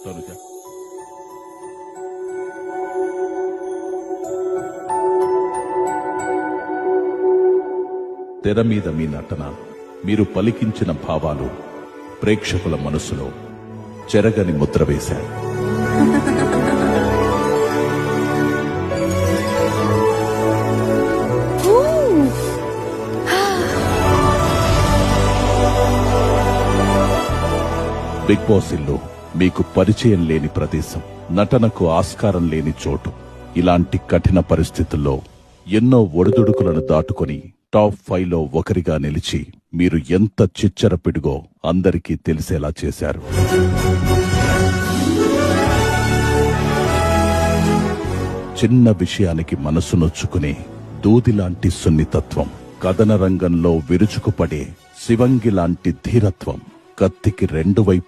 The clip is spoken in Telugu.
తనుజ, తెర మీద మీ నటన, మీరు పలికించిన భావాలు ప్రేక్షకుల మనసులో చెరగని ముద్ర వేశారు. బిగ్ బాస్ ఇల్లు మీకు పరిచయం లేని ప్రదేశం, నటనకు ఆస్కారం లేని చోటు. ఇలాంటి కఠిన పరిస్థితుల్లో ఎన్నో ఒడిదుడుకులను దాటుకొని టాప్ 5 లో ఒకరిగా నిలిచి మీరు ఎంత చిచ్చర పిడుగో అందరికీ తెలిసేలా చేశారు. చిన్న విషయానికి మనసు నొచ్చుకునే దూదిలాంటి సున్నితత్వం, కథన రంగంలో విరుచుకుపడే శివంగి లాంటి ధీరత్వం, కత్తికి రెండు వైపు